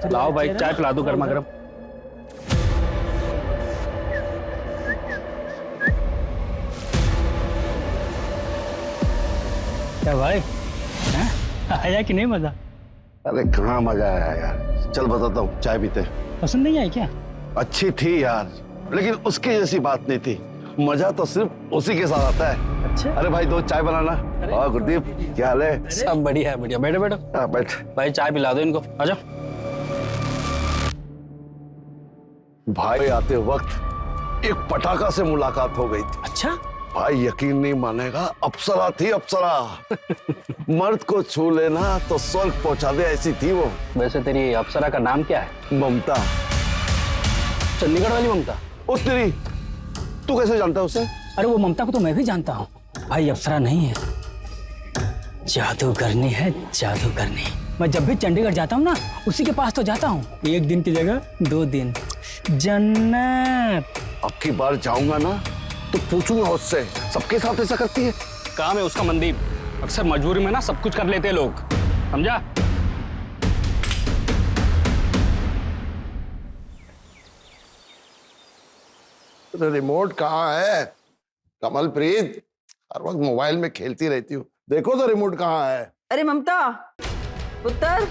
लाओ भाई, चाय पिला दो गर्मा गर्म। क्या भाई, आया कि नहीं मजा? अरे कहाँ मजा आया यार। चल बताता हूँ, चाय पीते। पसंद नहीं आई क्या? अच्छी थी यार, लेकिन उसकी जैसी बात नहीं थी। मजा तो सिर्फ उसी के साथ आता है। अच्छा। अरे भाई दो चाय बनाना। हाँ गुरदीप, क्या हाल है? सब बढ़िया है, बढ़िया। बैठो बैठो। हाँ बैठ। भाई चाय पिला दो इनको, आजा। भाई आते वक्त एक पटाखा से मुलाकात हो गई थी। अच्छा। भाई यकीन नहीं मानेगा, अप्सरा थी अप्सरा। मर्द को छू लेना तो स्वर्ग पहुंचा दे ऐसी थी वो। वैसे तेरी अप्सरा का नाम क्या है? ममता। चंडीगढ़ वाली ममता? उस तेरी, तू कैसे जानता है उसे? अरे वो ममता को तो मैं भी जानता हूँ भाई, अप्सरा नहीं है, जादूगरनी है, जादूगरनी। मैं जब भी चंडीगढ़ जाता हूँ ना, उसी के पास तो जाता हूँ। एक दिन की जगह 2 दिन। जन्नत। अब की बार जाऊंगा ना तो पूछूंगा उससे, सबके साथ ऐसा करती है? काम है उसका मनदीप, अक्सर मजबूरी में ना सब कुछ कर लेते हैं लोग, समझा? रिमोट कहाँ है? कमलप्रीत, हर वक्त मोबाइल में खेलती रहती हूँ, देखो तो रिमोट कहाँ है? अरे ममता, पुत्र,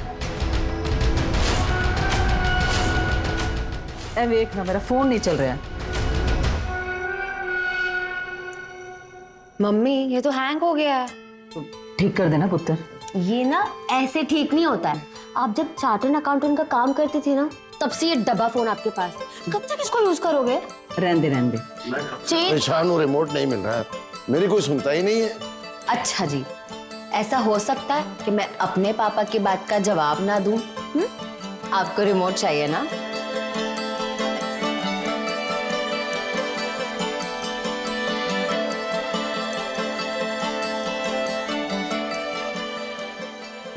देख ना मेरा फोन नहीं चल रहा है। मम्मी ये तो हैंग हो गया है। ठीक कर देना पुत्र। ये ना ऐसे ठीक नहीं होता है। आप जब चार्टर्ड अकाउंटेंट का काम करती थी ना, तब से ये डब्बा फोन आपके पास। कब तक इसको यूज करोगे? रहने दे। परेशान हूँ, रिमोट नहीं मिल रहा है, मेरी कोई सुनता ही नहीं है। अच्छा जी, ऐसा हो सकता है कि मैं अपने पापा की बात का जवाब ना दूं? आपको रिमोट चाहिए ना?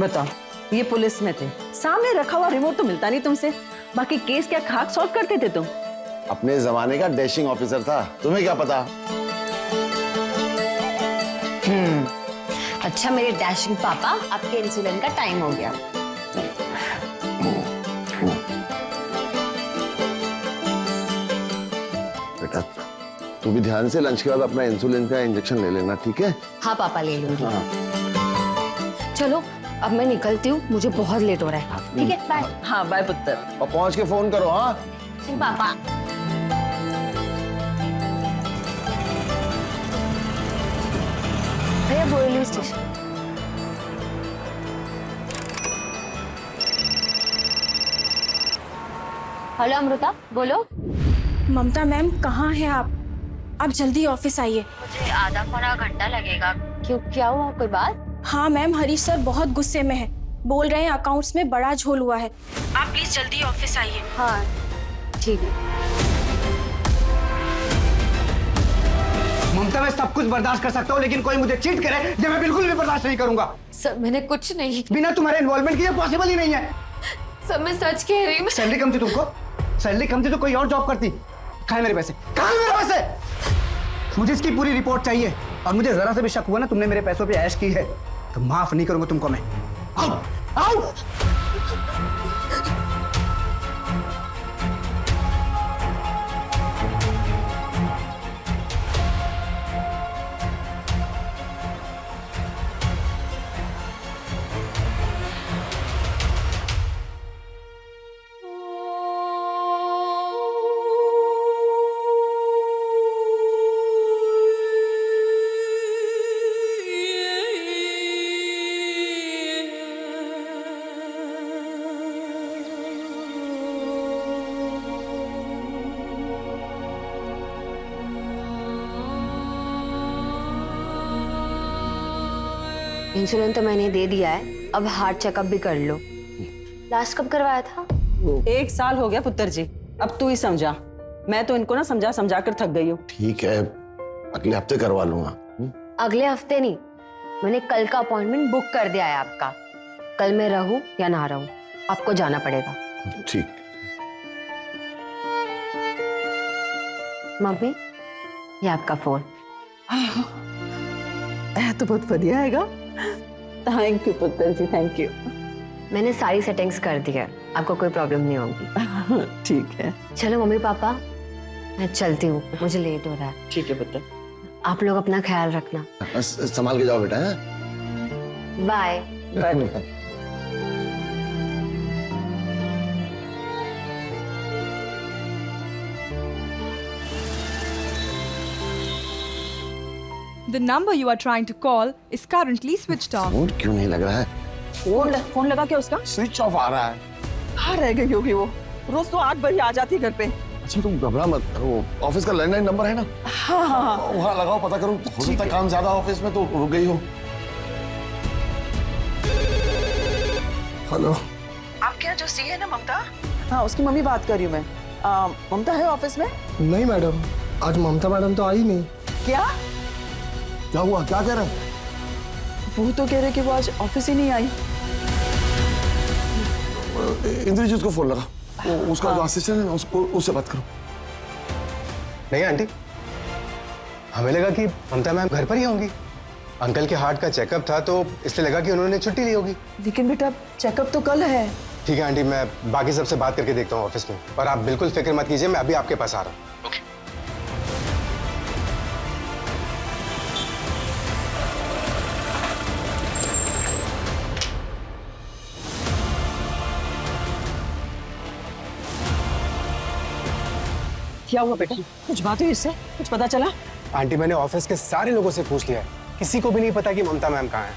बताओ, ये पुलिस में थे, सामने रखा हुआ रिमोट तो मिलता नहीं तुमसे। बाकी केस क्या खाक सॉल्व करते थे तुम? अपने जमाने का डैशिंग ऑफिसर था, तुम्हें क्या पता? अच्छा मेरे डैशिंग पापा, आपके इंसुलिन का टाइम हो गया। बेटा तू भी ध्यान से लंच के बाद अपना इंसुलिन का इंजेक्शन ले लेना, ठीक है? हाँ पापा ले लूंगी। हाँ। चलो अब मैं निकलती हूँ, मुझे बहुत लेट हो रहा है। ठीक है, बाय। हाँ बाय पुत्र। और पहुंच के फोन करो। हाँ पापा। भैया बोरिवली स्टेशन। हेलो अमृता, बोलो। ममता मैम कहाँ हैं आप? आप जल्दी ऑफिस आइए। मुझे आधा पौना घंटा लगेगा। क्यों, क्या हुआ, कोई बात? हाँ मैम, हरीश सर बहुत गुस्से में हैं। बोल रहे हैं अकाउंट्स में बड़ा झोल हुआ है। आप प्लीज जल्दी ऑफिस आइए। हाँ ठीक है। ममता मैं सब कुछ बर्दाश्त कर सकता हूँ, लेकिन कोई मुझे चीट करे ये मैं बिल्कुल भी बर्दाश्त नहीं करूंगा। सर मैंने कुछ नहीं। बिना तुम्हारे इन्वॉल्वमेंट के ये पॉसिबल ही नहीं है। सर मैं सच कह रही हूँ। सैलरी कम थी तुमको? सैलरी कम थी तो कोई और जॉब करती। कहाँ है मेरे पैसे? कहाँ है मेरे पैसे? मुझे इसकी पूरी रिपोर्ट चाहिए, और मुझे जरा से भी शक हुआ ना तुमने मेरे पैसों पे ऐश की है तो माफ नहीं करूंगा तुमको मैं। आओ, आओ। इंसुलिन तो मैंने दे दिया है, अब हार्ट चेकअप भी कर लो। लास्ट कब करवाया था? 1 साल हो गया पुत्र जी, अब तू ही समझा। मैं तो इनको ना समझा समझा कर थक गई हूँ। ठीक है, अगले हफ्ते करवा लूंगा। अगले हफ्ते नहीं, मैंने कल का अपॉइंटमेंट बुक कर दिया है आपका। कल मैं रहूं या ना रहूं, आपको जाना पड़ेगा। ठीक। मम्मी ये आपका फोन। तो बहुत बढ़िया हैगा। थैंक यू पुत्र जी, थैंक यू। मैंने सारी सेटिंग्स कर दी है, आपको कोई प्रॉब्लम नहीं होगी। ठीक है। चलो मम्मी पापा, मैं चलती हूँ, मुझे लेट हो रहा है। ठीक है बेटा। आप लोग अपना ख्याल रखना। संभाल के जाओ बेटा। हैं? Bye. Bye. The number you are trying to call is currently switched off. Phone क्यों नहीं लग रहा है? फोन लगा क्या उसका? स्विच ऑफ आ रहा है। कहाँ रह गई होगी वो? रोज तो 8 बजे आ जाती घर पे। अच्छा तुम घबरा मत, वो ऑफिस का लैंडलाइन नंबर है ना, हाँ। वहाँ लगाओ, पता करो, हो सकता है काम ज्यादा ऑफिस में तो रुक गई हो। हेलो, आपके यहाँ जो सी है ना ममता, हाँ उसकी मम्मी बात कर रही हूँ मैं। ममता है ऑफिस में? नहीं मैडम, आज ममता मैडम तो आई नहीं। क्या? क्या हुआ, क्या कह रहे हैं? वो तो कह रहे कि वो आज ऑफिस ही नहीं आई। इंद्रजीत को फोन लगा, उसका जो असिस्टेंट है ना, उससे बात करो। नहीं आंटी, हमें लगा कि ममता मैम घर पर ही होंगी। अंकल के हार्ट का चेकअप था तो इसलिए लगा कि उन्होंने छुट्टी ली होगी। लेकिन बेटा चेकअप तो कल है। ठीक है आंटी, मैं बाकी सबसे बात करके देखता हूँ ऑफिस में, और आप बिल्कुल फिक्र मत कीजिए, मैं अभी आपके पास आ रहा हूँ। क्या हुआ बेटा? कुछ बात हुई इससे? कुछ पता चला? आंटी मैंने ऑफिस के सारे लोगों से पूछ लिया है, किसी को भी नहीं पता कि ममता मैम कहाँ है।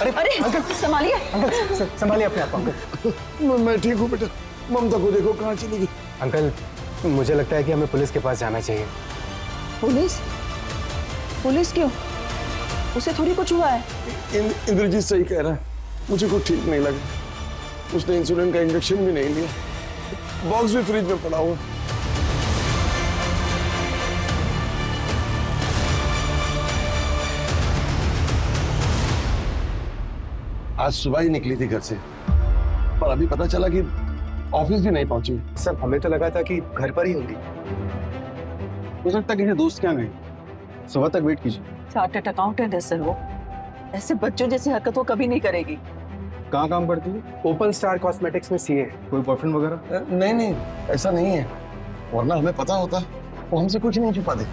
अरे अंकल संभालिए। अंकल संभालिए अपने आप को अंकल। मैं ठीक हूँ बेटा, ममता को देखो कहाँ चली गई। अंकल मुझे लगता है कि हमें पुलिस के पास जाना चाहिए। पुलिस? पुलिस क्यों? उसे थोड़ी कुछ हुआ है। इंद्रजीत सही कह रहा है, मुझे कुछ ठीक नहीं लगा। उसने इंसुलिन का इंजेक्शन भी नहीं लिया, बॉक्स भी फ्रिज में पड़ा हुआ। आज सुबह ही निकली थी घर से, पर अभी पता चला कि ऑफिस भी नहीं पहुंची। सर हमें तो लगा था कि घर पर ही होगी। हो सकता है किसी दोस्त के यहाँ गई, सुबह तक वेट कीजिए। चार्टर्ड अकाउंटेंट है सर वो, ऐसे बच्चों जैसी हरकत वो कभी नहीं करेगी। कहाँ काम करती है? ओपन स्टार कॉस्मेटिक्स में सीए। कोई बॉयफ्रेंड वगैरह? नहीं नहीं, ऐसा नहीं है, वरना हमें पता होता, वो हमसे कुछ नहीं छुपा दे।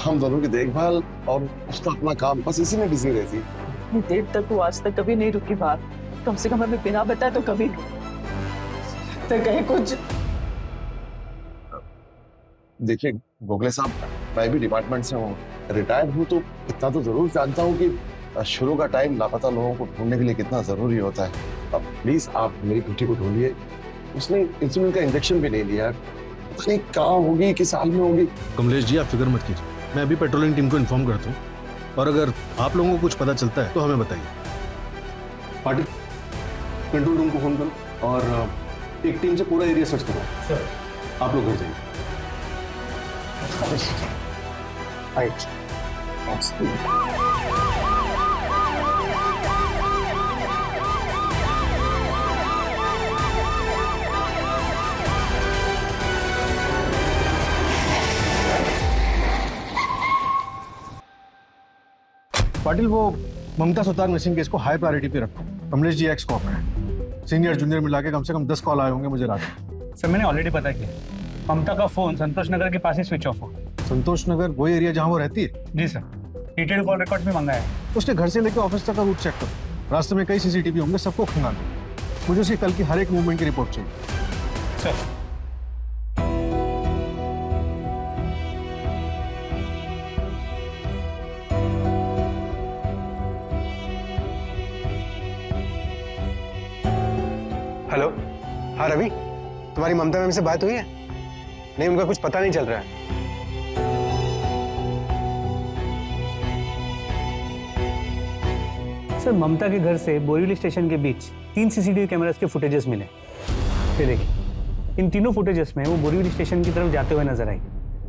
हम दोनों की देखभाल और उसका अपना काम, बस इसी में बिजी रहती। इतनी देर तक वो आज तक कभी नहीं रुकी बात, कम से कम हमें बिना बताए तो कभी नहीं। तो कहीं कुछ। देखिए गोखले साहब, मैं भी डिपार्टमेंट से हूँ, रिटायर्ड हूँ, तो इतना तो जरूर जानता हूँ कि शुरू का टाइम लापता लोगों को ढूंढने के लिए कितना जरूरी होता है। अब प्लीज आप मेरी बेटी को ढूंढिए, उसने इंसुलिन का इंजेक्शन भी नहीं लिया, पता नहीं कहाँ होगी, किस हाल में होगी। कमलेश जी आप फिक्र मत कीजिए, मैं अभी पेट्रोलिंग टीम को इन्फॉर्म करता हूँ, और अगर आप लोगों को कुछ पता चलता है तो हमें बताइए। पाटिल कंट्रोल रूम को फोन करो और एक टीम से पूरा एरिया सर्च करो। सर आप लोग घर जाइए। पाटिल वो ममता सुतार मिसिंग केस को हाई प्रायोरिटी पे रखो। कमलेश जी एक्स कॉप है, सीनियर जूनियर मिला के कम से कम 10 कॉल आए होंगे मुझे रात में। सर मैंने ऑलरेडी पता किया, ममता का फोन संतोष नगर के पास ही स्विच ऑफ हो। संतोष नगर वही एरिया जहाँ वो रहती है? जी सर, डिटेल कॉल रिकॉर्ड भी मंगाया है। उसके घर से लेकर ऑफिस तक का रूट चेक करो, रास्ते में कई सीसीटीवी होंगे, सबको खंगालो। मुझे उसकी कल की हर एक मूवमेंट की रिपोर्ट चाहिए। सर हेलो, हाँ रवि, तुम्हारी ममता मैम से बात हुई है? नहीं, उनका कुछ पता नहीं चल रहा है। सर ममता के घर से बोरीवली स्टेशन के बीच 3 सीसीटीवी कैमरास के फुटेजेस मिले। ये देखिए, इन तीनों फुटेजेस में वो बोरीवली स्टेशन की तरफ जाते हुए नजर आई,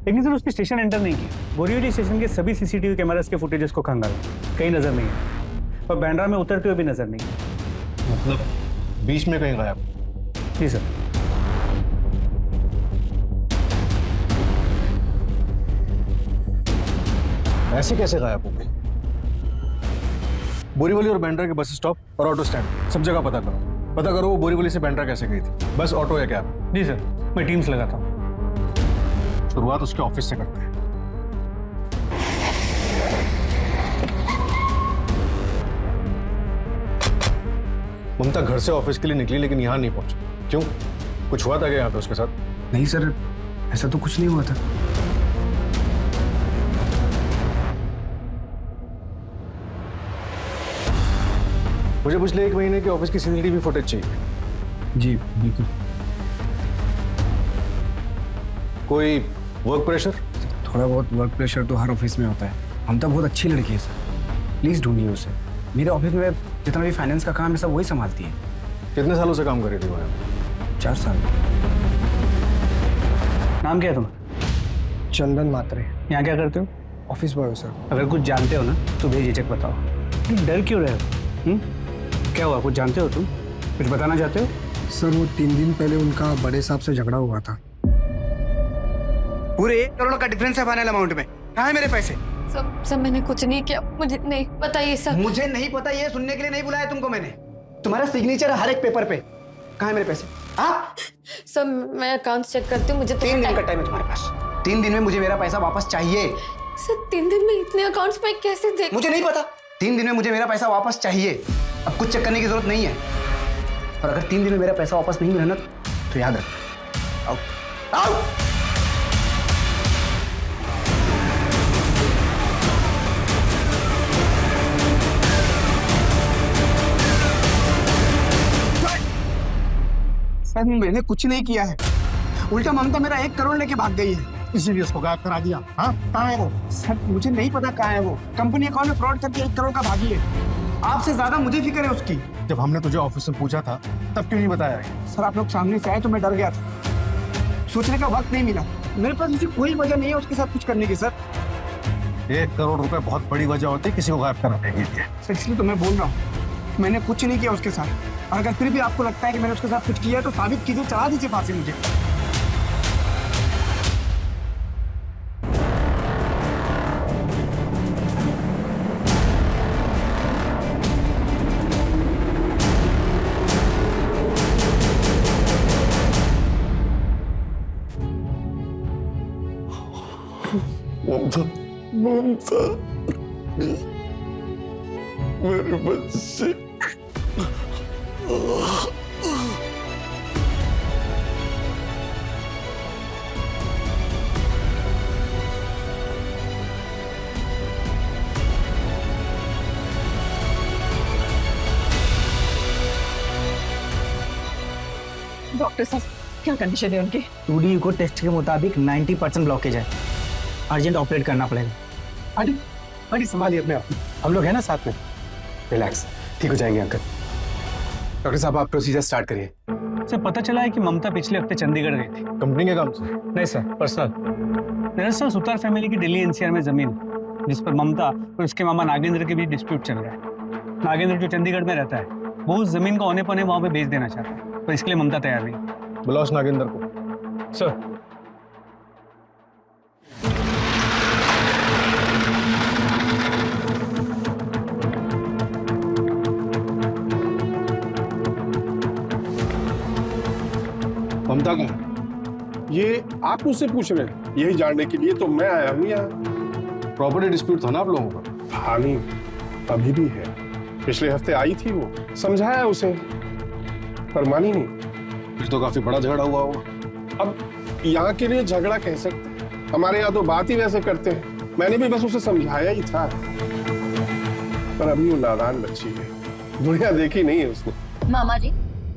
लेकिन सर उसने स्टेशन एंटर नहीं किया। बोरीवली स्टेशन के सभी सीसीटीवी कैमरास के फुटेजेस को खंगाला, कहीं नजर नहीं है, और बैंड्रा में उतरते हुए भी नजर नहीं है। मतलब बीच में कहीं गायब? जी सर। ऐसे कैसे गायब हो गई? बोरीवली और बैंड्रा के बस स्टॉप और ऑटो स्टैंड सब जगह पता करो वो बोरीवली से बैंड्रा कैसे गई थी, बस ऑटो या कैब। जी सर, मैं टीम्स लगाता हूँ। शुरुआत उसके ऑफिस से करते हैं। ममता घर से ऑफिस के लिए निकली लेकिन यहाँ नहीं पहुंची, क्यों? कुछ हुआ था क्या यहाँ पे उसके साथ? नहीं सर, ऐसा तो कुछ नहीं हुआ था। मुझे पिछले 1 महीने के ऑफिस की सीसीटीवी फुटेज चाहिए। जी बिल्कुल। कोई वर्क प्रेशर? थोड़ा बहुत वर्क प्रेशर तो हर ऑफिस में होता है। हम तो बहुत अच्छी लड़की है सर, प्लीज ढूंढिए उसे। मेरे ऑफिस में जितना भी फाइनेंस का काम है सब वही संभालती है। कितने सालों से काम कर रही थी वो यहाँ? 4 साल। नाम क्या है तुम्हारा? चंदन मात्रे। यहाँ क्या करते हो? Office boy sir. अगर कुछ जानते हो ना तो बेझिझक बताओ। डर क्यों रहे हो? क्या हुआ, कुछ जानते हो तुम? कुछ बताना चाहते हो? सर वो 3 दिन पहले उनका बड़े साहब से झगड़ा हुआ था। पूरे 1 करोड़ का डिफरेंस है फाइनल अमाउंट में। कहाँ है मेरे पैसे? सर मैंने कुछ नहीं किया, मुझे नहीं बताइए सर। मुझे नहीं पता, ये सुनने के लिए नहीं बुलाया तुमको मैंने। तुम्हारा सिग्नेचर है हर एक पेपर पे। कहाँ है मेरे पैसे? हाँ सर मैं अकाउंट चेक करती हूँ, मुझे 3 दिन का टाइम है तुम्हारे पास। 3 दिन में मुझे मेरा पैसा वापस चाहिए। सर 3 दिन में इतने अकाउंट्स में कैसे देख? मुझे नहीं पता। 3 दिन में मुझे मेरा पैसा वापस चाहिए। अब कुछ चेक करने की जरूरत नहीं है। और अगर 3 दिन में मेरा पैसा वापस नहीं मिला ना तो याद रख। आओ आओ। सर मैंने कुछ नहीं किया है, उल्टा ममता मेरा 1 करोड़ लेके भाग गई है, इसीलिए उसको गायब करा दिया। हाँ कहाँ है वो? सर मुझे नहीं पता कहाँ है वो। कंपनी अकाउंट में फ्रॉड करके 1 करोड़ का भागी है। आपसे ज्यादा मुझे फिक्र है उसकी। जब हमने तुझे ऑफिस में पूछा था तब क्यों नहीं बताया? सर आप लोग सामने से आए तो मैं डर गया था, सोचने का वक्त नहीं मिला। मेरे पास ऐसी कोई वजह नहीं है उसके साथ कुछ करने की सर। 1 करोड़ रुपए बहुत बड़ी वजह होती है किसी को गायब कराने के लिए। सर इसलिए तो मैं बोल रहा हूँ मैंने कुछ नहीं किया उसके साथ। और अगर फिर भी आपको लगता है कि मैंने उसके साथ कुछ किया तो साबित कीजिए, चढ़ा दीजिए फांसी मुझे। ममता, ममता, मेरे बच्चे। डॉक्टर साहब क्या कंडीशन है उनकी? 2D ईको टेस्ट के मुताबिक 90% ब्लॉकेज है, अर्जेंट ऑपरेट करना पड़ेगा। आंटी संभालिए अपने आप, हम लोग हैं ना साथ में। रिलैक्स, ठीक हो जाएंगे अंकल। डॉक्टर साहब आप प्रोसीजर स्टार्ट करिए। सर पता चला है कि ममता पिछले हफ्ते चंडीगढ़ गई थी। कंपनी के काम से? नहीं सर, पर्सनल। दरअसल सुतार फैमिली की दिल्ली NCR में जमीन है, जिस पर ममता और उसके मामा नागेंद्र के बीच डिस्प्यूट चल रहा है। नागेंद्र जो चंडीगढ़ में रहता है वो उस जमीन को औने पौने वहां पे बेच देना चाहता है, पर इसके लिए ममता तैयार नहीं। बुलाओ उस नागेंद्र को। सर ममता का ये आप मुझसे पूछ रहे हैं? यही जानने के लिए तो मैं आया हूँ यहाँ। प्रॉपर्टी डिस्प्यूट था ना आप लोगों का? हाँ नहीं, अभी भी है। पिछले हफ्ते आई थी वो, समझाया उसे पर मानी नहीं। फिर तो काफी बड़ा झगड़ा हुआ होगा। अब यहाँ के लिए झगड़ा कह सकते हैं, हमारे यहाँ तो बात ही वैसे करते हैं। मैंने भी बस उसे समझाया ही था, पर अभी वो नादान बच्ची है, दुनिया देखी नहीं है उसने। मामा जी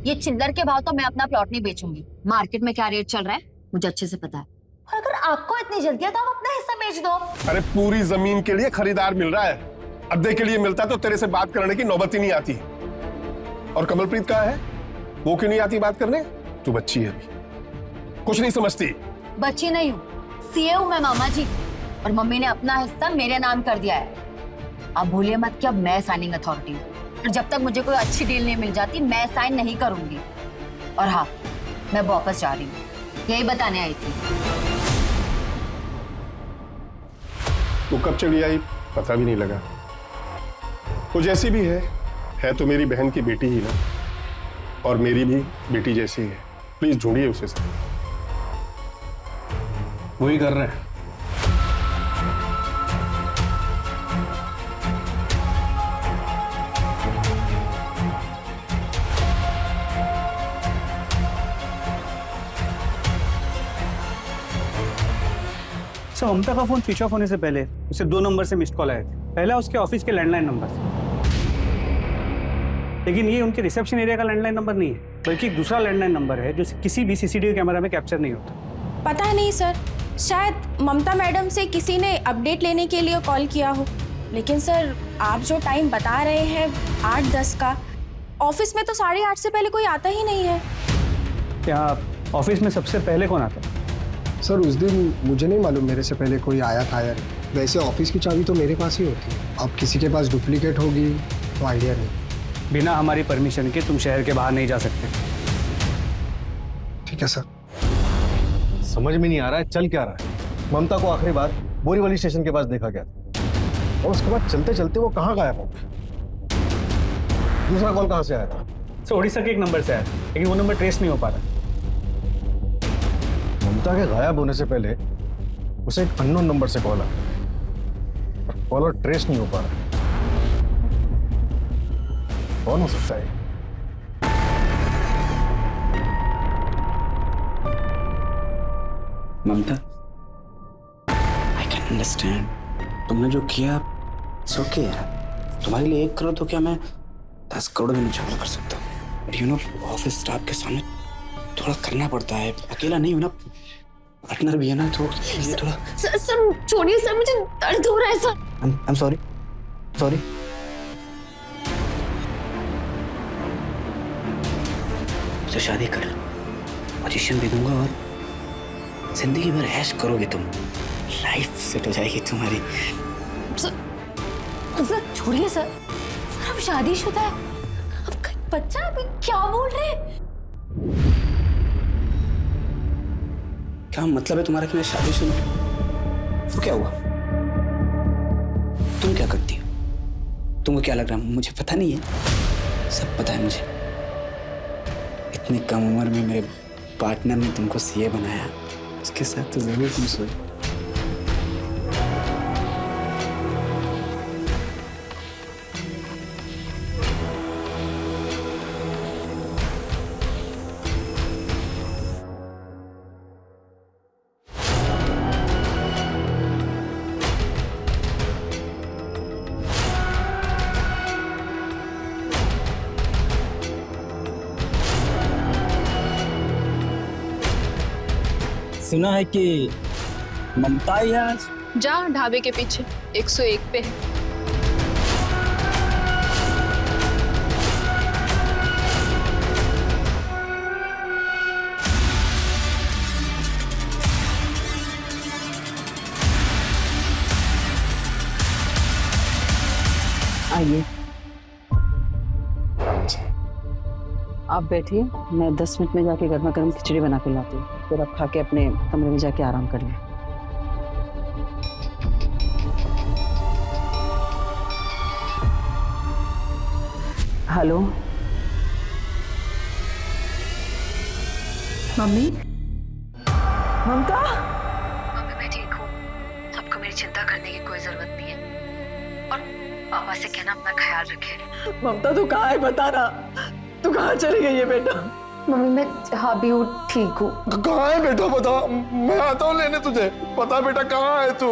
ये चिल्लर के भाव तो मैं अपना प्लॉट नहीं बेचूंगी। मार्केट में क्या रेट चल रहा है मुझे अच्छे से पता है। और अगर आपको इतनी जल्दी है तो आप अपना हिस्सा बेच दो। अरे पूरी जमीन के लिए खरीदार मिल रहा है, अद्दे के लिए मिलता तो तेरे से बात करने की नौबत ही नहीं आती। और कमलप्रीत कहाँ है? वो क्यों नहीं आती बात करने? तू बच्ची है अभी, कुछ नहीं समझती। बच्ची नहीं हूँ, सीए हूँ मैं मामा जी, और मम्मी ने अपना हिस्सा मेरे नाम कर दिया है। आप भूलिए मत कि अब मैं साइनिंग अथॉरिटी हूँ, और जब तक मुझे कोई अच्छी डील नहीं मिल जाती मैं साइन नहीं करूंगी। और हाँ, मैं वापस जा रही हूँ, यही बताने आई थी। तू कब चली आई पता भी नहीं लगा। वो जैसी भी है तो मेरी बहन की बेटी ही ना, और मेरी भी बेटी जैसी है। प्लीज ढूंढिए उसे सर। वही कर रहे हैं। सर ममता का फोन स्विच ऑफ होने से पहले उसे 2 नंबर से मिस्ड कॉल आए थे। पहला उसके ऑफिस के लैंडलाइन नंबर से, लेकिन ये उनके रिसेप्शन एरिया का लैंडलाइन नंबर नहीं है, बल्कि एक दूसरा लैंडलाइन नंबर है जो किसी भी सीसीटीवी कैमरा में कैप्चर नहीं होता। पता नहीं सर, शायद ममता मैडम से किसी ने अपडेट लेने के लिए कॉल किया हो। लेकिन सर आप जो टाइम बता रहे हैं 8:10 का, ऑफिस में तो 8:30 से पहले कोई आता ही नहीं है। क्या ऑफिस में सबसे पहले कौन आता है? सर उस दिन मुझे नहीं मालूम मेरे से पहले कोई आया था या नहीं। वैसे ऑफिस की चाबी तो मेरे पास ही होती है। अब किसी के पास डुप्लीकेट होगी तो आइडिया नहीं। बिना हमारी परमिशन के तुम शहर के बाहर नहीं जा सकते। ठीक है सर। समझ में नहीं आ रहा है चल क्या रहा है। ममता को आखिरी बार बोरीवली स्टेशन के पास देखा गया था, और उसके बाद चलते चलते वो कहाँ गायब हो गई। दूसरा कॉल कहाँ से आया था? सर उड़ीसा के एक नंबर से आया, लेकिन वो नंबर ट्रेस नहीं हो पा रहा। ममता के गायब होने से पहले उसे एक अननोन नंबर से कॉल आया, और कॉलर ट्रेस नहीं हो पा रहा। कौन हो सकता है? ममता, आई कैन अंडरस्टैंड तुमने जो किया। इट्स ओके यार, तुम्हारे लिए 1 करोड़ तो क्या मैं 10 करोड़ भी उजागर कर सकता हूँ। But you know office staff के सामने थोड़ा करना पड़ता है। अकेला नहीं हूँ ना, पार्टनर भी है ना, तो ये थोड़ा। सर छोड़िए सर, मुझे दर्द हो रहा है सर। I am sorry. तो शादी कर, पोजीशन भी दूंगा और जिंदगी भर ऐश करोगे तुम। लाइफ सेट हो जाएगी तुम्हारी। सर छोड़िए सर, अब शादीशुदा है, अब बच्चा। अभी क्या बोल रहे हैं? क्या मतलब है तुम्हारा कि मैं शादीशुदा? तो क्या हुआ? तुम क्या करती हो? तुमको क्या लग रहा है मुझे पता नहीं है? सब पता है मुझे। इतनी कम उम्र में मेरे पार्टनर ने तुमको सीए बनाया, उसके साथ तो जरूर तुम सोई। सुना है कि ममता ही आज जा ढाबे के पीछे 101 पे है। आइए आप बैठिए, मैं 10 मिनट में जाके गर्मा गर्म खिचड़ी बना के लाती हूँ, फिर आप खा के अपने कमरे में जाके आराम कर लें। Hello mummy. ममता। मम्मी मैं ठीक हूँ, आपको मेरी चिंता करने की कोई जरूरत नहीं है, और पापा से कहना अपना ख्याल रखे। ममता तू कहाँ है बता ना, तू कहाँ चली गई है बेटा? मम्मी मैं जहाँ भी हूँ ठीक हूँ। कहाँ है बेटा बता, मैं आता हूँ लेने तुझे। बता बेटा कहाँ है तू?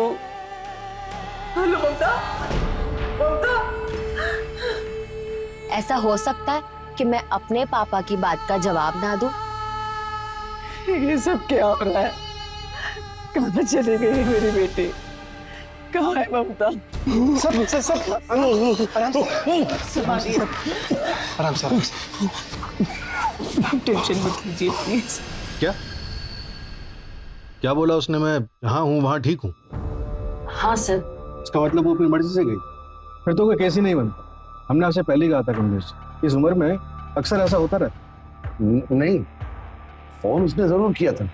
हेलो ममता। ममता ऐसा हो सकता है कि मैं अपने पापा की बात का जवाब ना दूं? ये सब क्या हो रहा है? कहाँ चली गई है मेरी बेटी? कहाँ है ममता? सब आराम से टेंशन मत लीजिए प्लीज। क्या बोला उसने? मैं जहाँ हूँ वहाँ ठीक हूँ? हाँ सर। इसका मतलब वो अपनी मर्जी से गई? फिर तो कोई केस ही नहीं बनता। हमने आपसे पहले ही कहा था कमलेश, इस उम्र में अक्सर ऐसा होता रहता। नहीं, फोन उसने जरूर किया था,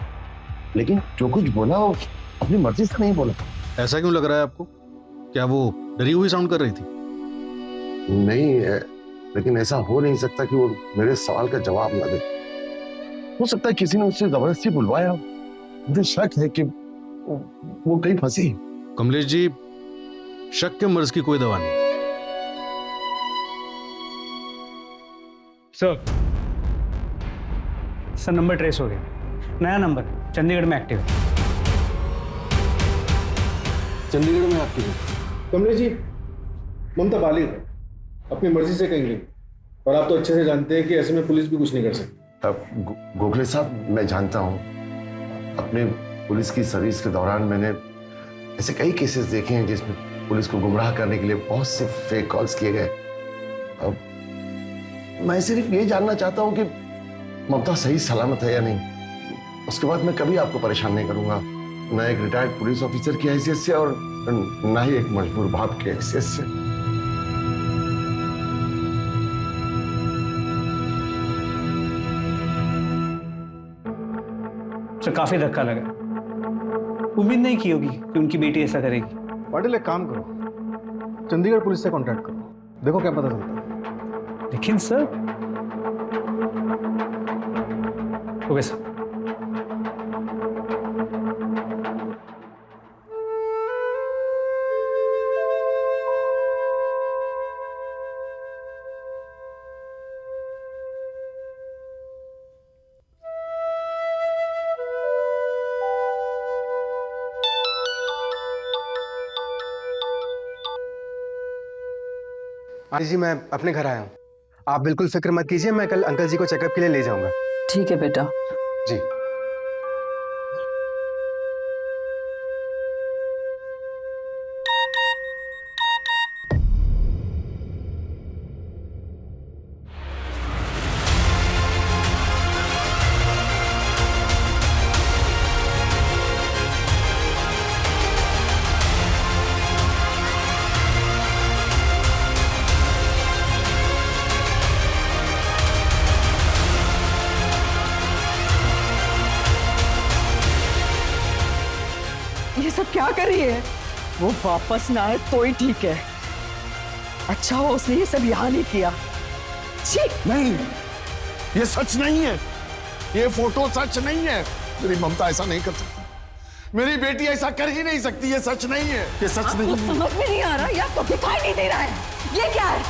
लेकिन जो कुछ बोला वो अपनी मर्जी से नहीं बोला। ऐसा क्यों लग रहा है आपको? क्या वो डरी हुई साउंड कर रही थी? नहीं लेकिन ऐसा हो नहीं सकता कि वो मेरे सवाल का जवाब ना दे। हो सकता है किसी ने उससे जबरदस्ती बुलवाया। मुझे शक है कि वो कहीं फंसी। कमलेश जी, शक के मर्ज की कोई दवा नहीं। सर नंबर ट्रेस हो गया, नया नंबर चंडीगढ़ में एक्टिव है। चंडीगढ़ में एक्टिव है? कमलेश जी, ममता बालिग है, अपनी मर्जी से कहीं गई, और आप तो अच्छे से जानते हैं कि ऐसे में पुलिस भी कुछ नहीं कर सकती। गोखले साहब, मैं जानता हूँ, अपने पुलिस की सर्विस के दौरान मैंने ऐसे कई केसेस देखे हैं जिसमें पुलिस को गुमराह करने के लिए बहुत से फेक कॉल्स किए गए। अब मैं सिर्फ ये जानना चाहता हूँ कि ममता सही सलामत है या नहीं। उसके बाद मैं कभी आपको परेशान नहीं करूंगा, न एक रिटायर्ड पुलिस ऑफिसर की हैसियत से और न ही एक मजबूर बाप की हैसियत से। सर काफी धक्का लगा, उम्मीद नहीं की होगी कि उनकी बेटी ऐसा करेगी। पाटिल, एक काम करो, चंडीगढ़ पुलिस से कांटेक्ट करो, देखो क्या पता चलता है। लेकिन सर, ओके सर। आंटी जी, मैं अपने घर आया हूँ, आप बिल्कुल फिक्र मत कीजिए, मैं कल अंकल जी को चेकअप के लिए ले जाऊंगा। ठीक है बेटा। जी। ये सब क्या कर रही है? वो वापस ना आए तो ही ठीक है। अच्छा हो उसने ये सब यहाँ नहीं किया। छी! नहीं, ये सच नहीं है, ये फोटो सच नहीं है। मेरी ममता ऐसा नहीं कर सकती, मेरी बेटी ऐसा कर ही नहीं सकती। ये सच नहीं है, ये सच नहीं है। समझ में नहीं आ रहा या तो दिखाई नहीं दे रहा है, ये क्या है?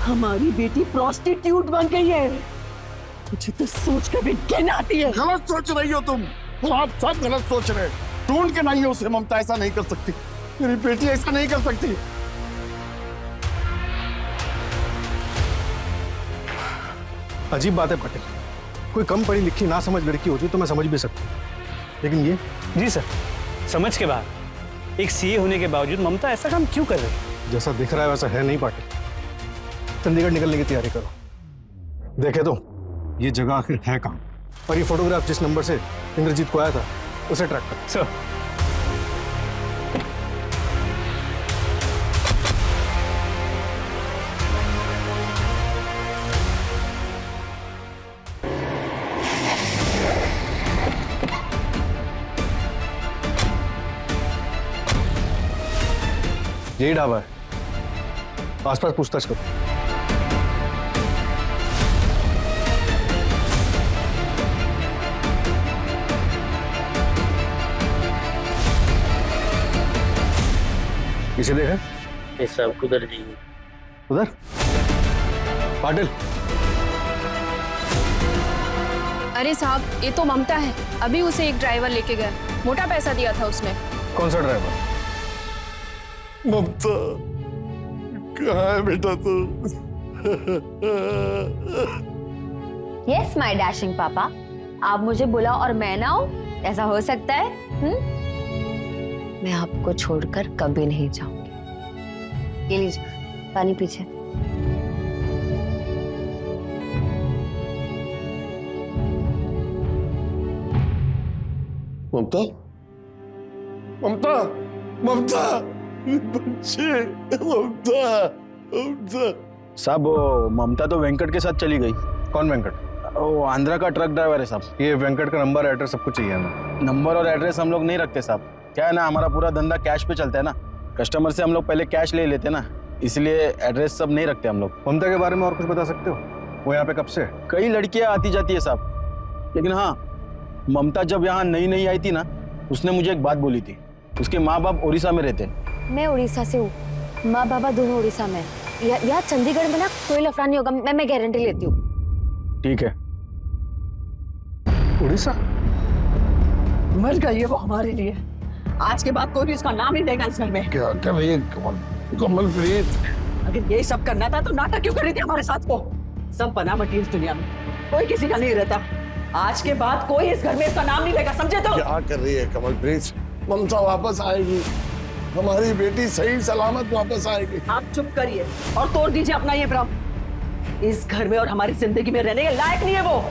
हमारी बेटी प्रोस्टिट्यूट बन गई है। मुझे तो सोच कर भी घिन आती है। गलत सोच रही हो तुम, आप सब गलत सोच रहे। ढूंढ के नहीं हो उसे, ममता ऐसा नहीं कर सकती, मेरी बेटी ऐसा नहीं कर सकती। अजीब बात है पाटिल, कोई कम पढ़ी लिखी ना समझ लड़की होती तो मैं समझ भी सकता, लेकिन ये। जी सर, समझ के बाद एक सीए होने के बावजूद ममता ऐसा काम क्यों कर रही है? जैसा दिख रहा है वैसा है नहीं पाटिल। चंडीगढ़ निकलने की तैयारी करो, देखे तो ये जगह आखिर है कहाँ, और ये फोटोग्राफ जिस नंबर से इंद्रजीत को आया था उसे ट्रैक करो। सर, यही ढाबा है, आसपास पूछताछ करो। इसे देखा? सब उधर नहीं, उधर पाटिल। अरे साहब, ये तो ममता है, अभी उसे एक ड्राइवर लेके गया, मोटा पैसा दिया था उसने। कौन सा ड्राइवर? ममता कहाँ है बेटा तू? यस माय डैशिंग पापा, आप मुझे बुलाओ और मैं ना आऊं, ऐसा हो सकता है? मैं आपको छोड़कर कभी नहीं जाऊंगी। ये लीजिए पानी पीछे। ममता, ममता, ममता, बच्चे, ममता, ममता। साहब, वो ममता तो वेंकट के साथ चली गई। कौन वेंकट? वो आंध्रा का ट्रक ड्राइवर है साहब। ये वेंकट का नंबर एड्रेस सब कुछ चाहिए हमें। नंबर और एड्रेस हम लोग नहीं रखते साहब, क्या है ना, हमारा पूरा धंधा कैश पे चलता है ना, कस्टमर से हम लोग पहले कैश ले लेते ना, इसलिए एड्रेस सब नहीं रखते हम लोग। ममता के बारे में और कुछ बता सकते हो? वो यहाँ पे कब से है? कई लड़कियां आती जाती है साहब, लेकिन हाँ, ममता जब यहाँ नई नई आई थी ना, उसने मुझे एक बात बोली थी। उसके माँ बाप उड़ीसा में रहते हैं। मैं उड़ीसा से हूँ, माँ बाबा दोनों उड़ीसा में। यहाँ चंडीगढ़ में ना कोई लफड़ा नहीं होगा, मैं गारंटी लेती हूँ। ठीक है। उड़ीसा? मर गई है वो हमारे लिए। आज के बाद कोई भी उसका नाम नहीं लेगा इस घर में। क्या कर रही है कमलप्रीत? अगर ये सब करना था तो नाटक क्यों कर रही थी हमारे साथ? को सब बना बटी इस दुनिया में, कोई किसी का नहीं रहता। आज के बाद कोई इस घर में इसका नाम नहीं लेगा, समझे? तो क्या कर रही है कमलप्रीत? ममता वापस आएगी, हमारी बेटी सही सलामत वापस आएगी। आप चुप करिए और तोड़ दीजिए अपना ये भ्रम। इस घर में और हमारी जिंदगी में रहने के लायक नहीं है वो।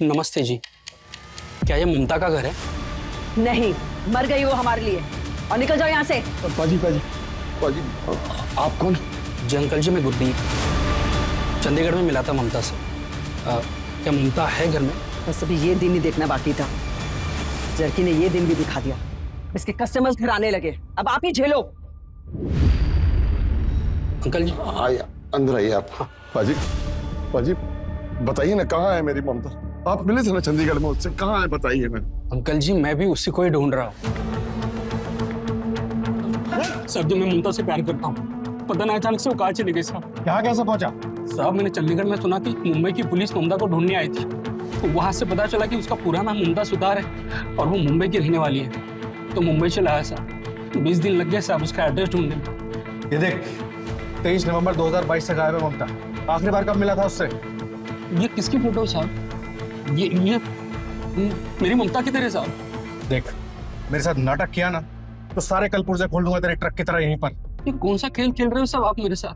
नमस्ते जी, क्या ये ममता का घर है? नहीं, मर गई वो हमारे लिए। और निकल जाओ यहाँ से। पाजी आप कौन? जी अंकल जी, मैं गुरदीप, चंडीगढ़ में मिला था ममता से। क्या ममता है घर में? बस अभी ये दिन ही देखना बाकी था। इस लड़की ने ये दिन भी दिखा दिया। इसके कस्टमर्स घर आने लगे, अब आप ही झेलो। अंकल जी आइए, अंदर आइए आप। पाजी बताइए ना, कहाँ है मेरी ममता? आप मिले थे ना चंडीगढ़ में उससे, कहाँ है बताइए ना। अंकल जी, मैं भी उसी को ही ढूंढ रहा हूँ। सर जी, मैं ममता से प्यार करता हूँ। पता नहीं अचानक से वो कहाँ चली गई साहब। यहाँ कैसे पहुंचा? साहब, मैंने चंडीगढ़ में सुना कि मुंबई की पुलिस ममता को ढूंढने आई थी, तो वहां से पता चला कि उसका पूरा नाम ममता सुतार है और वो मुंबई की रहने वाली है। तो मुंबई चला आया साहब। 20 दिन लग गए साहब उसका एड्रेस ढूंढने में। ये देख, 23 नवंबर 2022 से गायब है ममता। आखिरी बार कब मिला था उससे? ये किसकी फोटो है साहब? ये मेरी ममता की तरह साहब। देख, मेरे साथ नाटक किया ना तो सारे कल पुर्जे खोल दूंगा तेरे ट्रक की तरह यहीं पर। ये कौन सा खेल खेल रहे हो साहब आप मेरे साथ?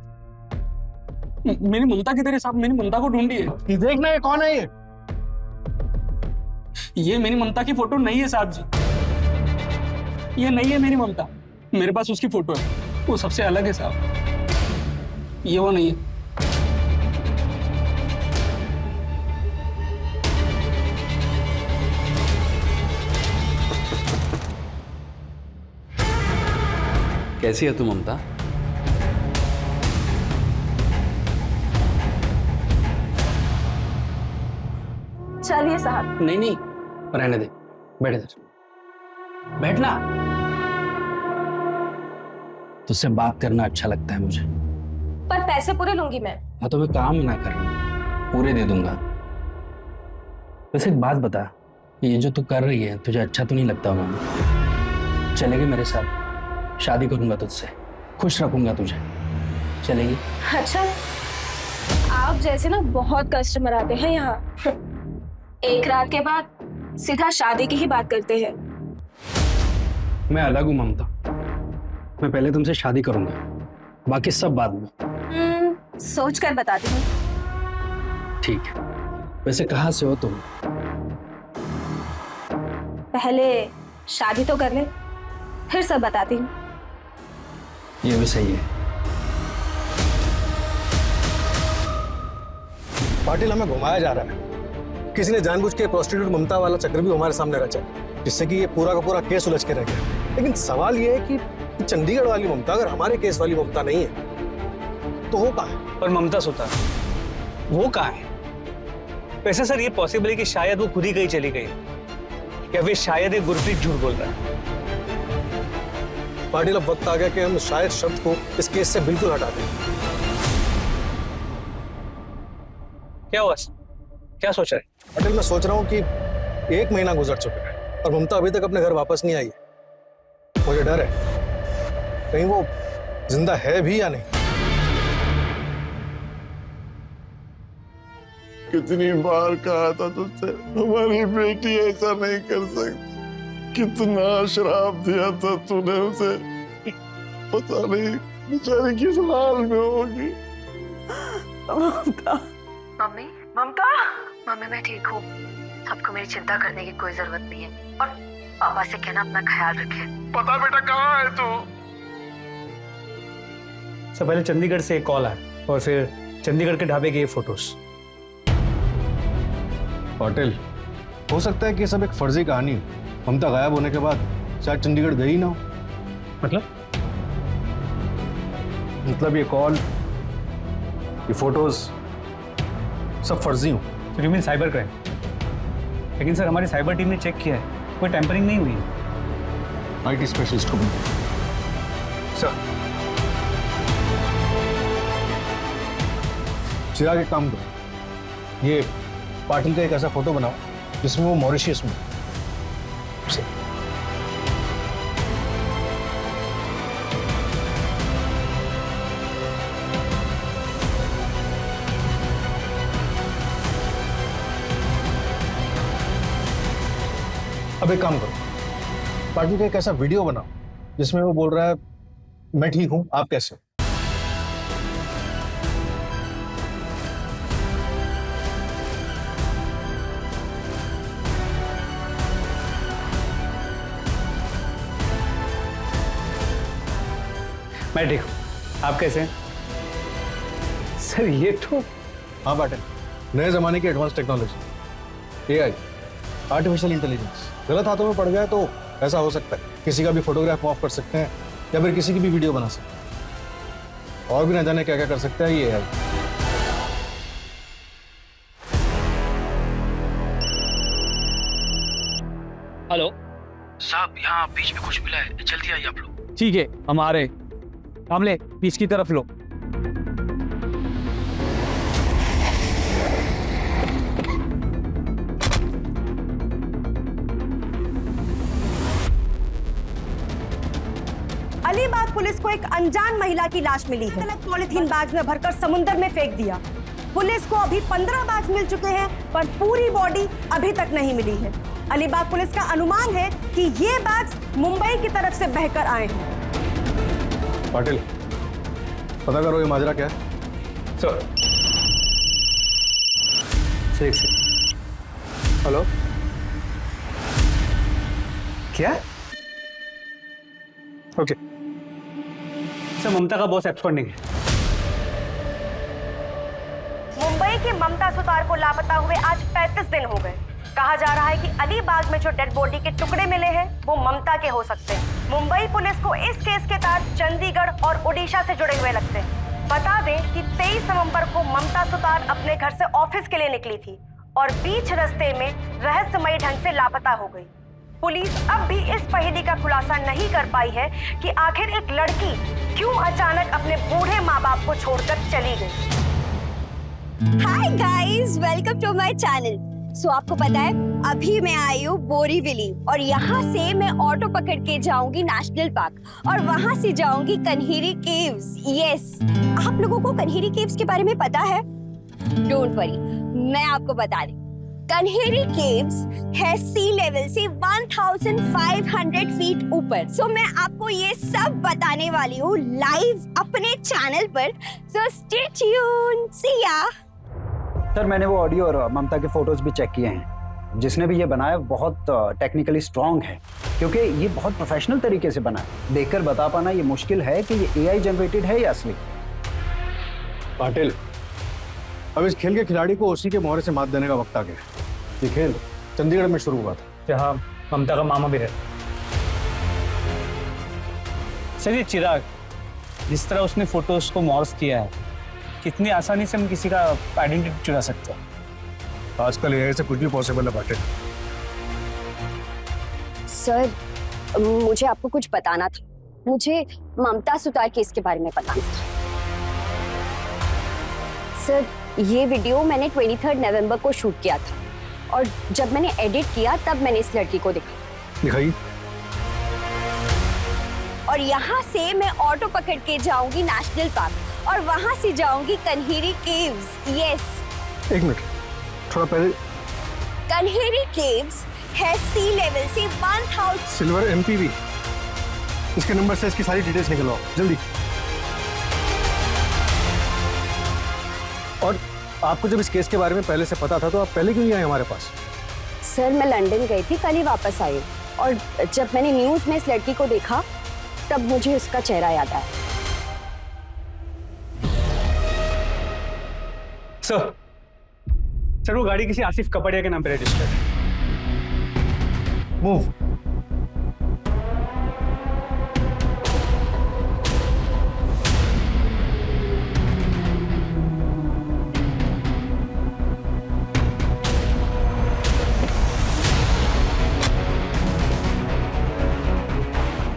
मेरी ममता की तरह साहब, मेरी ममता को ढूंढिए। ये देखना, ये कौन है? ये मेरी ममता की फोटो नहीं है साहब जी, ये नहीं है मेरी ममता। मेरे पास उसकी फोटो है, वो सबसे अलग है साहब, ये वो नहीं है। कैसी है तू ममता? चलिए साहब। नहीं नहीं, रहने दे, बैठ इधर, बैठना। तुझसे बात करना अच्छा लगता है मुझे। पर पैसे पूरे लूंगी मैं। हाँ तो मैं काम ना कर रहा हूँ, पूरे दे दूंगा। वैसे एक बात बता, ये जो तू कर रही है तुझे अच्छा तो नहीं लगता होगा? चलेगी मेरे साथ? शादी करूंगा तुझसे, खुश रखूंगा तुझे, चलेगी? अच्छा, आप जैसे ना बहुत कस्टमर आते हैं यहाँ। एक रात के बाद सीधा शादी की ही बात करते हैं। मैं अलग हूँ ममता, मैं पहले तुमसे शादी करूंगा, बाकी सब बाद में। सोच कर बताती हूँ। ठीक है। वैसे कहाँ से हो तुम? पहले शादी तो कर ले, फिर सब बताती हूँ। ये भी सही है। पाटिल, हमें घुमाया जा रहा है। किसी ने जानबूझ के प्रोस्टिट्यूट ममता वाला चक्र भी हमारे सामने रचा, जिससे कि ये पूरा का पूरा केस उलझ के रह गया। लेकिन सवाल ये है कि चंडीगढ़ वाली ममता अगर हमारे केस वाली ममता नहीं है तो वो कहाँ है? और ममता सुतार वो कहाँ है? वैसे सर, ये पॉसिबल है कि शायद वो खुद ही कहीं चली गई, या फिर शायद ये गुरप्रीत झूठ बोल रहा है। पाटिल, अब वक्त आ गया कि हम शायद शब्द को इस केस से बिल्कुल हटा दें। क्या हुआ? क्या सोच रहे? पाटिल, मैं सोच रहा हूँ कि 1 महीना गुजर चुका है और ममता अभी तक अपने घर वापस नहीं आई है। मुझे डर है कहीं वो जिंदा है भी या नहीं। कितनी बार कहा था तुझसे, हमारी बेटी ऐसा नहीं कर सकती। कितना शराब दिया था तूने उसे, पता नहीं बेचारी किस हाल में होगी। ममता, मम्मी ममता, मम्मी मैं ठीक हूँ, आपको मेरी चिंता करने की कोई जरूरत नहीं है। और पापा से कहना अपना ख्याल रखे। पता बेटा कहाँ है तू? सब पहले चंडीगढ़ से एक कॉल आया और फिर चंडीगढ़ के ढाबे के ये फोटोज। पाटिल, हो सकता है कि ये सब एक फर्जी कहानी हो। ममता गायब होने के बाद शायद चंडीगढ़ गई ना हो। मतलब ये कॉल, ये फोटोज सब फर्जी हो। तो यू मीन साइबर क्राइम? लेकिन सर हमारी साइबर टीम ने चेक किया है, कोई टैंपरिंग नहीं हुई है। आईटी स्पेशलिस्ट को भी सर चिराग, एक काम करो, ये पाटिल का एक ऐसा फोटो बनाओ जिसमें वो मॉरिशियस में। अब एक काम करो, पाटिल का एक ऐसा वीडियो बनाओ जिसमें वो बोल रहा है मैं ठीक हूं, आप कैसे हो। मैं ठीक हूँ, आप कैसे हैं? सर ये तो हाँ पाटिल, नए जमाने की advance technology, AI, artificial intelligence गलत हाथों में पड़ गया तो ऐसा हो सकता है किसी का भी फोटोग्राफ ऑफ कर सकते हैं या फिर किसी की भी वीडियो बना सकते हैं, और भी ना जाने क्या क्या कर सकता है ये एआई। हेलो साहब, यहाँ बीच में कुछ मिला है, जल्दी आइए आप लोग। ठीक है, हम आ रहे। कामले बीच की तरफ लो। अलीबाग पुलिस को एक अनजान महिला की लाश मिली है। पॉलिथीन बैग में भरकर समुद्र में फेंक दिया। पुलिस को अभी 15 बैग मिल चुके हैं, पर पूरी बॉडी अभी तक नहीं मिली है। अलीबाग पुलिस का अनुमान है कि ये बैग्स मुंबई की तरफ से बहकर आए हैं। पाटिल, पता करो ये माजरा क्या है। सर ठीक से। हेलो, क्या? ओके सर, ममता का बॉस एब्सकॉन्डिंग है। मुंबई की ममता सुतार को लापता हुए आज 35 दिन हो गए। कहा जा रहा है कि अलीबाग में जो डेड बॉडी के टुकड़े मिले हैं वो ममता के हो सकते हैं। मुंबई पुलिस को इस केस के तार चंडीगढ़ और ओडिशा से जुड़े हुए लगते हैं। बता दें कि 23 नवंबर को ममता सुतार अपने घर से ऑफिस के लिए निकली थी और बीच रास्ते में रहस्यमयी ढंग से लापता हो गई। पुलिस अब भी इस पहेली का खुलासा नहीं कर पाई है कि आखिर एक लड़की क्यों अचानक अपने बूढ़े माँ बाप को छोड़कर चली गई। Hi guys, welcome to my channel. So आपको पता है अभी मैं आई हूँ बोरीवली और यहाँ से मैं ऑटो पकड़ के जाऊंगी नेशनल पार्क और वहाँ से जाऊंगी कन्हेरी केव्स। यस, आप लोगों को कन्हेरी केव्स के बारे में पता है? डोंट वरी, मैं आपको बता दूं। कन्हेरी केव्स है सी लेवल से 1500 फीट ऊपर। सो मैं आपको ये सब बताने वाली हूँ लाइव अपने चैनल पर। सो स्टे ट्यून, सी या। सर मैंने वो ऑडियो और ममता के फोटोज भी चेक किए हैं। जिसने भी ये बनाया बहुत टेक्निकली स्ट्रांग है, क्योंकि ये बहुत प्रोफेशनल तरीके से बना है। देखकर बता पाना ये मुश्किल है कि ये एआई जनरेटेड है या असली। पाटिल, अब इस खेल के खिलाड़ी को उसी के मोहरे से मात देने का वक्त आ गया। ये खेल चंडीगढ़ में शुरू हुआ था, जहाँ ममता का मामा भी रहता। सर ये चिराग, जिस तरह उसने फोटोज को मॉर्फ किया है, कितनी आसानी से हम किसी का आइडेंटिटी चुरा सकते हैं। आजकल एआई से कुछ भी पॉसिबल है पाटिल। सर मुझे आपको कुछ बताना था। मुझे ममता सुतार केस के बारे में बताना था। सर ये वीडियो मैंने 23 नवंबर को शूट किया था और जब मैंने एडिट किया तब मैंने इस लड़की को दिखाई। और यहाँ से मैं ऑटो पकड़ के जाऊंगी नेशनल पार्क और वहां से जाऊंगी कन्हेरी केव्स। यस, एक मिनट, थोड़ा पहले। कन्हेरी केव्स है सी लेवल से 1000। सिल्वर एमपीवी, इसके नंबर से इसकी सारी डिटेल्स निकलवाओ जल्दी। और आपको जब इस केस के बारे में पहले से पता था तो आप पहले क्यों नहीं आए हमारे पास? सर मैं लंदन गई थी, कल ही वापस आई, और जब मैंने न्यूज में इस लड़की को देखा तब मुझे उसका चेहरा याद आया। सर वो गाड़ी किसी आसिफ कपड़िया के नाम पे रजिस्टर्ड है। मूव।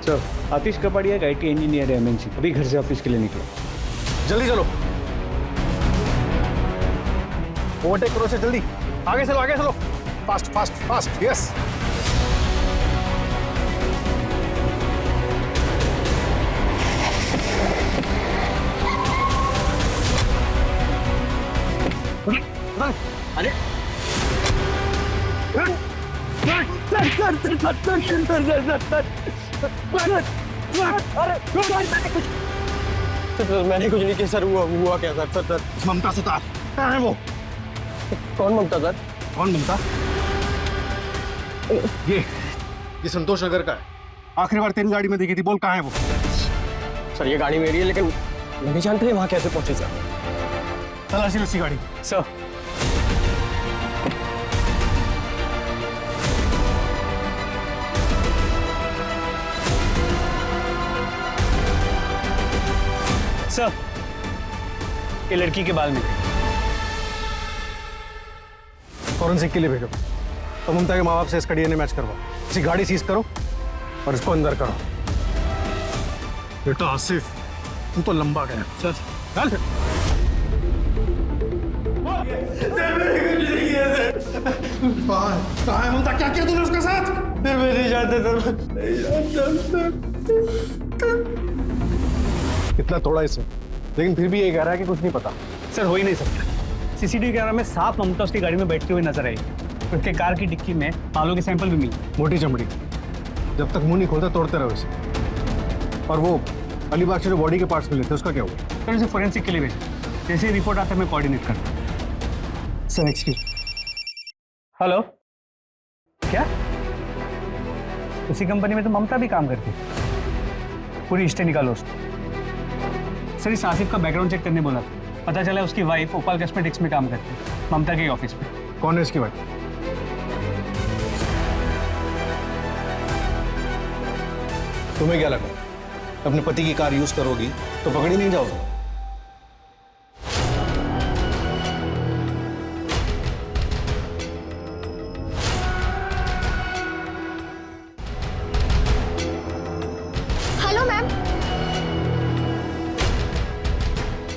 सर आतिश कपड़िया एक IT इंजीनियर है MNC, अभी घर से ऑफिस के लिए निकला। जल्दी चलो, ओवरटेक करो से जल्दी, आगे चलो, फास्ट फास्ट फास्ट, यस। अरे मैंने कुछ नहीं किया सर। हुआ क्या सर? ममता सुतार कहाँ है वो? कौन ममता सर? कौन ममता? ये संतोष नगर का है। आखिरी बार तेरी गाड़ी में देखी थी, बोल कहाँ है वो? सर ये गाड़ी मेरी है, लेकिन नहीं जानते वहाँ कैसे पहुंचे सर। तलाशी लो उसकी गाड़ी। सर ये लड़की के बाल में फॉरेंसिक के लिए भेजो और ममता के माँ बाप से इसका DNA मैच करवाओ। इसी गाड़ी सीज करो और इसको अंदर करो। बेटा आसिफ, तू तो लंबा गया। चल चल। कहाँ है ममता? क्या किया तूने उसके साथ? मैं नहीं जानता। इतना थोड़ा इसे, लेकिन फिर भी ये कह रहा है कि कुछ नहीं पता। सर हो ही नहीं सकता। CCTV कैमरा में साफ ममता उसकी गाड़ी में बैठती हुई नजर आई। उसके कार की डिक्की में बालों के सैंपल भी मिले। मोटी चमड़ी, जब तक मुंह नहीं खोलता तोड़ते रहो इसे। और वो अलीबाग से जो बॉडी के पार्ट्स मिले थे उसका क्या हुआ? सर उसे फोरेंसिक के लिए भेजा, जैसे ही रिपोर्ट आता है मैं कोऑर्डिनेट करता हूँ। Sir excuse. हेलो, क्या उसी कंपनी में तो ममता भी काम करती है? पूरी हिस्ट्री निकालो उसको। सर इस आसिफ का बैकग्राउंड चेक करने बोला था, पता चला उसकी वाइफ ओपाल कॉस्मेटिक्स में काम करती है, ममता के ऑफिस में। कौन है इसकी वाइफ? तुम्हें क्या लगा अपने पति की कार यूज करोगी तो पकड़ी नहीं जाओगे? Hello ma'am.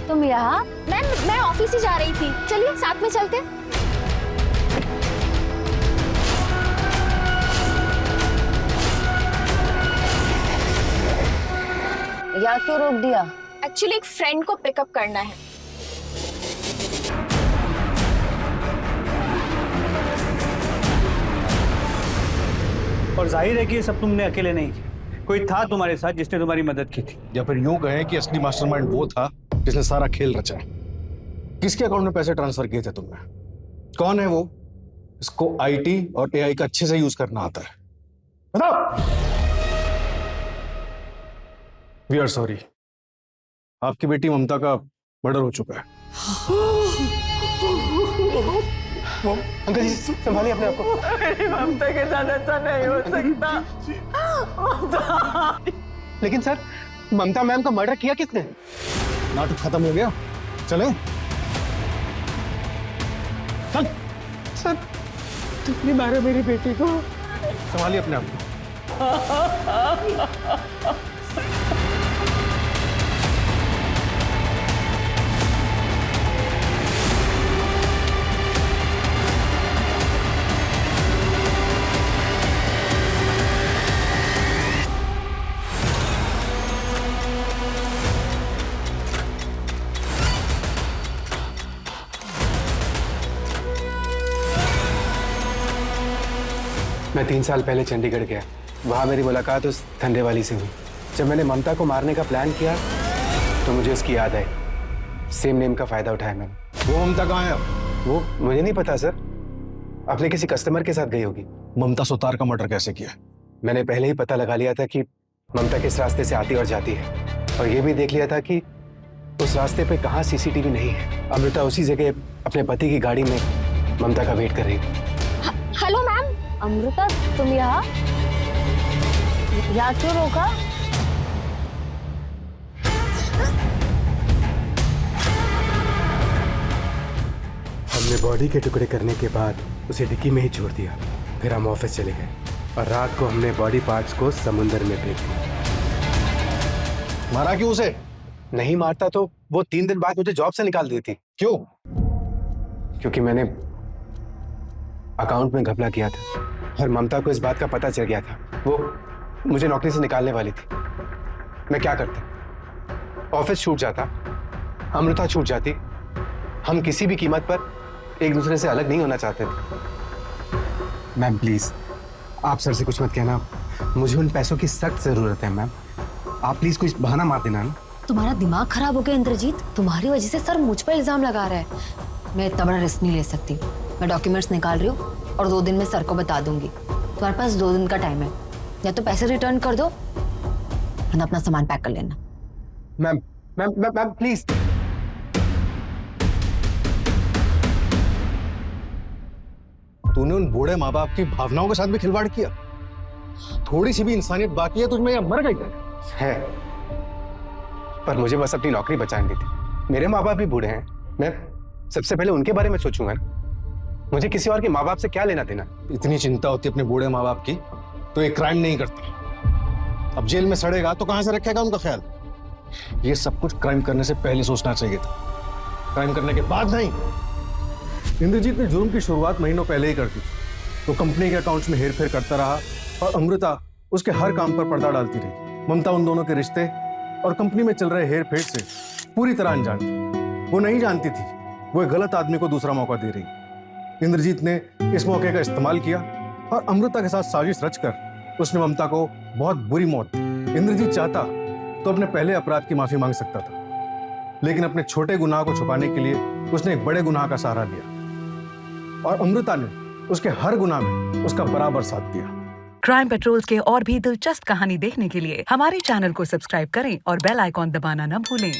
तुम यहाँ? मैम मैं ऑफिस ही जा रही थी, चलिए साथ में चलते। यहाँ क्यों रोक दिया? एक्चुअली एक फ्रेंड को पिकअप करना है। और जाहिर है कि ये सब तुमने अकेले नहीं किया, कोई था तुम्हारे साथ जिसने तुम्हारी मदद की थी। या फिर यूं कहें कि असली मास्टरमाइंड वो था जिसने सारा खेल रचा है। किसके अकाउंट में पैसे ट्रांसफर किए थे तुमने? कौन है वो? इसको IT और AI का अच्छे से यूज करना आता है। बताओ। वी आर सॉरी, आपकी बेटी ममता का मर्डर हो चुका है। अंकल जी संभालिए अपने आप को। ममता के साथ ऐसा नहीं हो सकता। लेकिन सर ममता मैम का मर्डर किया किसने? नाटक खत्म हो गया, चलें? चल। सर तुमने मारा मेरी बेटी को। संभालिए अपने आप को। मैं 3 साल पहले चंडीगढ़ गया। वहाँ मेरी मुलाकात उस धंधे वाली से हुई। जब मैंने ममता को मारने का प्लान किया तो मुझे उसकी याद आई। सेम नेम का फायदा उठाया मैंने। वो ममता कहाँ है अब? वो मुझे नहीं पता सर, अपने किसी कस्टमर के साथ गई होगी। ममता सुतार का मर्डर कैसे किया? मैंने पहले ही पता लगा लिया था कि ममता किस रास्ते से आती और जाती है, और ये भी देख लिया था कि उस रास्ते पे कहाँ सीसीटीवी नहीं है। अमृता उसी जगह अपने पति की गाड़ी में ममता का वेट कर रही थी। हेलो मैम, अमृता तुम यहाँ क्यों रोका? हमने बॉडी के टुकड़े करने के बाद उसे डिक्की में ही छोड़ दिया। फिर हम ऑफिस चले गए और रात को हमने बॉडी पार्ट्स को समुंदर में फेंक दिया। मारा क्यों उसे? नहीं मारता तो वो 3 दिन बाद मुझे जॉब से निकाल देती। क्यों? क्योंकि मैंने अकाउंट में घपला किया था और ममता को इस बात का पता चल गया था। वो मुझे नौकरी से निकालने वाली थी। मैं क्या करता? ऑफिस छूट जाता, अमृता छूट जाती। हम किसी भी कीमत पर एक दूसरे से अलग नहीं होना चाहते थे। मैम प्लीज, आप सर से कुछ मत कहना। मुझे उन पैसों की सख्त जरूरत है मैम। आप प्लीज कुछ बहाना मार देना ना। तुम्हारा दिमाग खराब हो गया इंद्रजीत। तुम्हारी वजह से सर मुझ पर इल्जाम लगा रहा है। मैं इतना बड़ा रिस्क नहीं ले सकती। मैं डॉक्यूमेंट्स निकाल रही हूँ और 2 दिन में सर को बता दूंगी। तुम्हारे पास 2 दिन का टाइम है, या तो पैसे रिटर्न कर दो वरना अपना सामान पैक कर लेना। Ma'am ma'am ma'am please. तूने उन बूढ़े माँ बाप की भावनाओं के साथ भी खिलवाड़ किया। थोड़ी सी भी इंसानियत बाकी है तुझमें या मर गई है? पर मुझे बस अपनी नौकरी बचानी थी। मेरे माँ बाप भी बूढ़े हैं, मैं सबसे पहले उनके बारे में सोचूंगा ना। मुझे किसी और के माँ बाप से क्या लेना देना? इतनी चिंता होती है अपने बूढ़े माँ बाप की तो एक क्राइम नहीं करता। अब जेल में सड़ेगा तो कहां से रखेगा उनका ख्याल? ये सब कुछ क्राइम करने से पहले सोचना चाहिए था, क्राइम करने के बाद नहीं। इंद्रजीत ने जुर्म की शुरुआत महीनों पहले ही कर दी। वो कंपनी के अकाउंट्स में हेरफेर करता रहा और अमृता उसके हर काम पर पर्दा डालती रही। ममता उन दोनों के रिश्ते और कंपनी में चल रहे हेर फेर से पूरी तरह अनजान थी। वो नहीं जानती थी वो एक गलत आदमी को दूसरा मौका दे रही। इंद्रजीत ने इस मौके का इस्तेमाल किया और अमृता के साथ साजिश रचकर उसने ममता को बहुत बुरी मौत दी। इंद्रजीत चाहता तो अपने पहले अपराध की माफी मांग सकता था, लेकिन अपने छोटे गुनाह को छुपाने के लिए उसने एक बड़े गुनाह का सहारा लिया और अमृता ने उसके हर गुनाह में उसका बराबर साथ दिया। क्राइम पेट्रोल्स के और भी दिलचस्प कहानी देखने के लिए हमारे चैनल को सब्सक्राइब करें और बेल आइकॉन दबाना न भूलें।